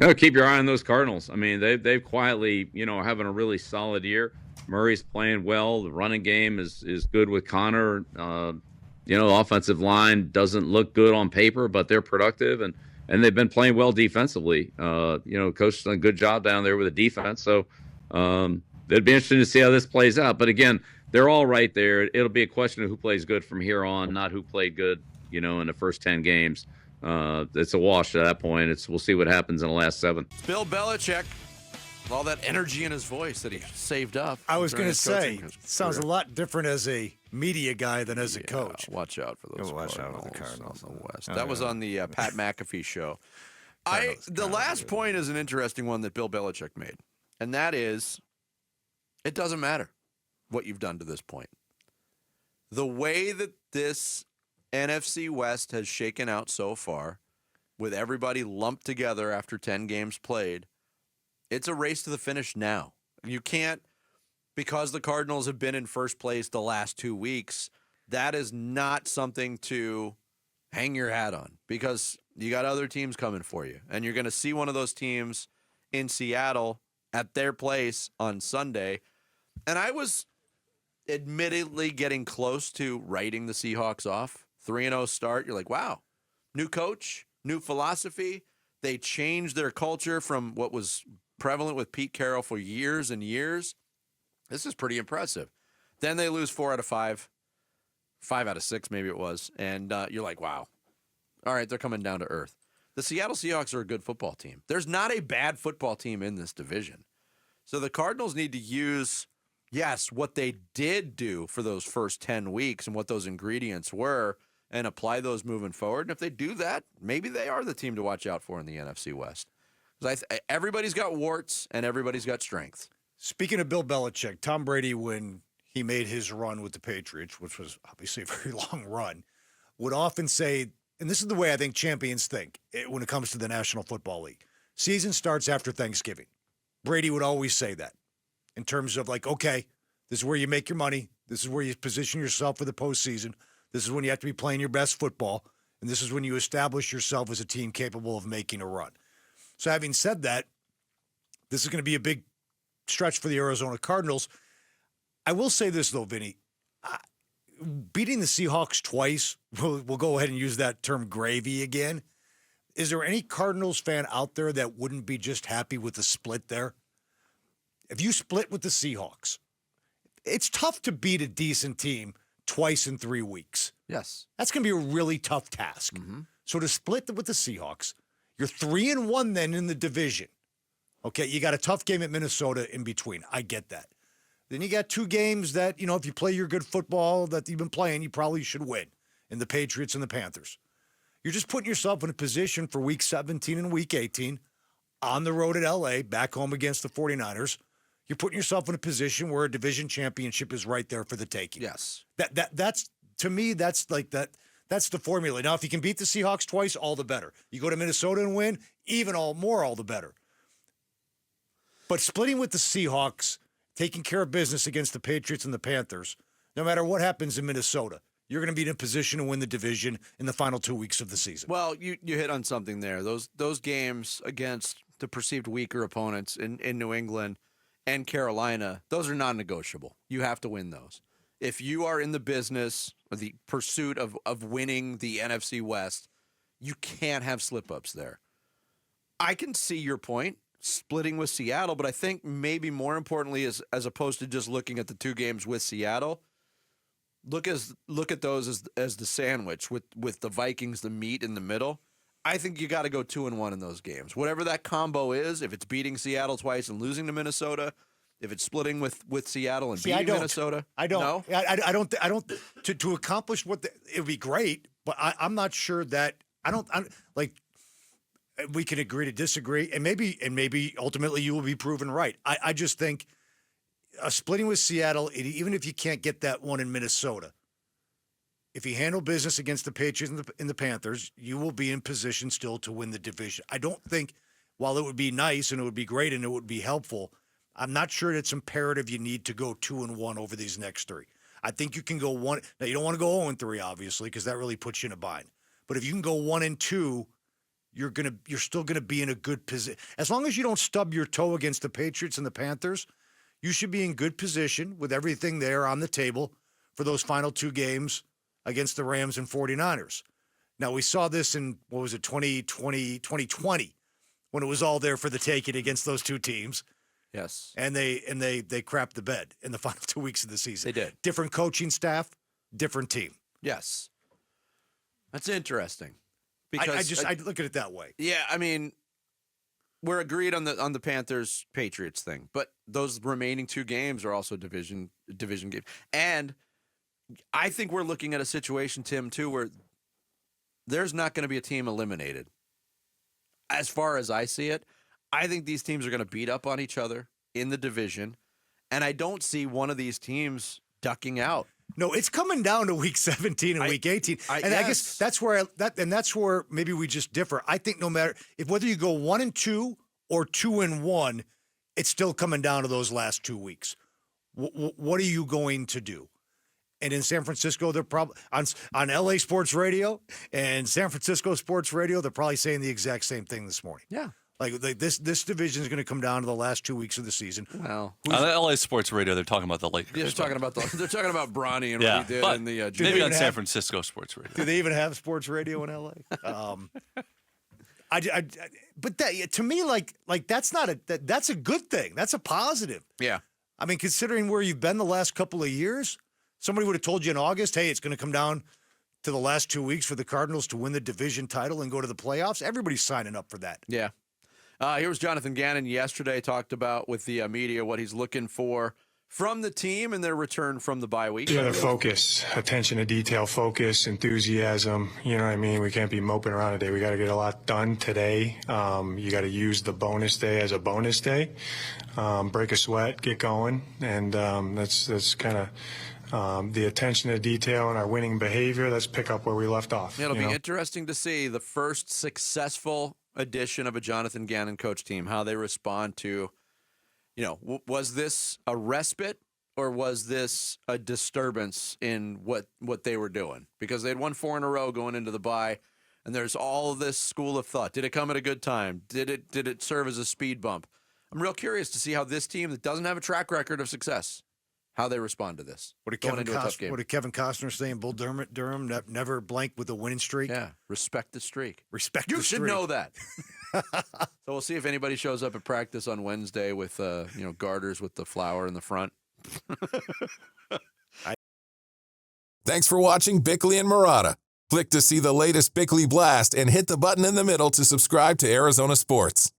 No, keep your eye on those Cardinals. I mean, they've quietly, are having a really solid year. Murray's playing well. The running game is good with Connor. The offensive line doesn't look good on paper, but they're productive and they've been playing well defensively. Coach has done a good job down there with the defense. So it'd be interesting to see how this plays out. But again, they're all right there. It'll be a question of who plays good from here on, not who played good, in the first 10 games. It's a wash at that point. We'll see what happens in the last 7. Bill Belichick, all that energy in his voice that he saved up. I was going to say, sounds a lot different as a media guy than as a coach. Watch out for those Cardinals on the West. That was on the Pat McAfee show. The last point is an interesting one that Bill Belichick made, and that is, it doesn't matter what you've done to this point. The way that this NFC West has shaken out so far, with everybody lumped together after 10 games played, it's a race to the finish now. You can't, because the Cardinals have been in first place the last 2 weeks, that is not something to hang your hat on, because you got other teams coming for you. And you're going to see one of those teams in Seattle at their place on Sunday. And I was admittedly getting close to writing the Seahawks off. 3-0 start. You're like, wow, new coach, new philosophy. They changed their culture from what was prevalent with Pete Carroll for years and years. This is pretty impressive. Then they lose 4 out of 5, 5 out of 6 maybe it was, and you're like, wow. All right, they're coming down to earth. The Seattle Seahawks are a good football team. There's not a bad football team in this division. So the Cardinals need to use, yes, what they did do for those first 10 weeks and what those ingredients were, and apply those moving forward. And if they do that, maybe they are the team to watch out for in the NFC West. Because everybody's got warts and everybody's got strengths. Speaking of Bill Belichick, Tom Brady, when he made his run with the Patriots, which was obviously a very long run, would often say, and this is the way I think champions think when it comes to the National Football League, season starts after Thanksgiving. Brady would always say that in terms of like, okay, this is where you make your money. This is where you position yourself for the postseason. This is when you have to be playing your best football, and this is when you establish yourself as a team capable of making a run. So having said that, this is going to be a big stretch for the Arizona Cardinals. I will say this, though, Vinny. Beating the Seahawks twice, we'll go ahead and use that term gravy again. Is there any Cardinals fan out there that wouldn't be just happy with the split there? If you split with the Seahawks, it's tough to beat a decent team twice in 3 weeks. Yes. That's going to be a really tough task. Mm-hmm. So to split with the Seahawks, you're 3-1 then in the division. Okay, you got a tough game at Minnesota in between. I get that. Then you got 2 games that, if you play your good football that you've been playing, you probably should win, in the Patriots and the Panthers. You're just putting yourself in a position for Week 17 and Week 18 on the road at L.A., back home against the 49ers. You're putting yourself in a position where a division championship is right there for the taking. Yes. That's to me, that's like that. That's the formula. Now, if you can beat the Seahawks twice, all the better. You go to Minnesota and win, even all the better. But splitting with the Seahawks, taking care of business against the Patriots and the Panthers, no matter what happens in Minnesota, you're going to be in a position to win the division in the final 2 weeks of the season. Well, you hit on something there. Those games against the perceived weaker opponents in New England and Carolina, those are non-negotiable. You have to win those. If you are in the business or the pursuit of winning the NFC West, you can't have slip-ups there. I can see your point, splitting with Seattle, but I think maybe more importantly, as opposed to just looking at the 2 games with Seattle, look at those as the sandwich with the Vikings, the meat in the middle. I think you got to go 2-1 in those games. Whatever that combo is, if it's beating Seattle twice and losing to Minnesota, if it's splitting with Seattle and beating Minnesota. I don't. No? I don't. To accomplish it would be great, but I'm not sure that I'm like. We can agree to disagree, and maybe ultimately you will be proven right. I just think splitting with Seattle, even if you can't get that one in Minnesota, if you handle business against the Patriots and the Panthers, you will be in position still to win the division. I don't think, while it would be nice and it would be great and it would be helpful, I'm not sure it's imperative you need to go 2-1 over these next 3. I think you can go 1. Now, you don't want to go 0-3, obviously, because that really puts you in a bind. But if you can go 1-2 you're still gonna be in a good position. As long as you don't stub your toe against the Patriots and the Panthers, you should be in good position with everything there on the table for those final 2 games against the Rams and 49ers. Now, we saw this in, 2020, when it was all there for the taking against those 2 teams. Yes. And they crapped the bed in the final 2 weeks of the season. They did. Different coaching staff, different team. Yes. That's interesting. Because I look at it that way. Yeah, I mean, we're agreed on the Panthers Patriots thing, but those remaining 2 games are also division games. And I think we're looking at a situation, Tim, too, where there's not going to be a team eliminated. As far as I see it, I think these teams are going to beat up on each other in the division, and I don't see one of these teams ducking out. No, it's coming down to week 17 and week 18. I guess that's where that's where maybe we just differ. I think no matter whether you go 1-2 or 2-1, it's still coming down to those last 2 weeks. What are you going to do? And in San Francisco, they're probably on LA Sports Radio and San Francisco Sports Radio, they're probably saying the exact same thing this morning. Yeah. Like this division is going to come down to the last 2 weeks of the season. Well, on LA Sports Radio, they're talking about the Lakers. Yeah, they're talking about Bronny and what he did in the maybe on San Francisco Sports Radio. Do they even have sports radio in LA? But that, to me, like that's not that's a good thing. That's a positive. Yeah. I mean, considering where you've been the last couple of years, somebody would have told you in August, hey, it's going to come down to the last 2 weeks for the Cardinals to win the division title and go to the playoffs. Everybody's signing up for that. Yeah. Here was Jonathan Gannon yesterday, talked about with the media what he's looking for from the team and their return from the bye week. Yeah, the focus, attention to detail, focus, enthusiasm. You know what I mean? We can't be moping around today. We got to get a lot done today. You got to use the bonus day as a bonus day. Break a sweat, get going, and that's kind of the attention to detail and our winning behavior. Let's pick up where we left off. It'll be interesting to see the first successful edition of a Jonathan Gannon coach team, how they respond to, was this a respite or was this a disturbance in what they were doing? Because they'd won 4 in a row going into the bye, and there's all this school of thought. Did it come at a good time? Did it serve as a speed bump? I'm real curious to see how this team that doesn't have a track record of success, how they respond to this. What did Kevin Costner say in Bull Durham? Never blank with a winning streak. Yeah, respect the streak. You should know that. So we'll see if anybody shows up at practice on Wednesday with garters with the flower in the front. Thanks for watching Bickley and Marotta. Click to see the latest Bickley Blast and hit the button in the middle to subscribe to Arizona Sports.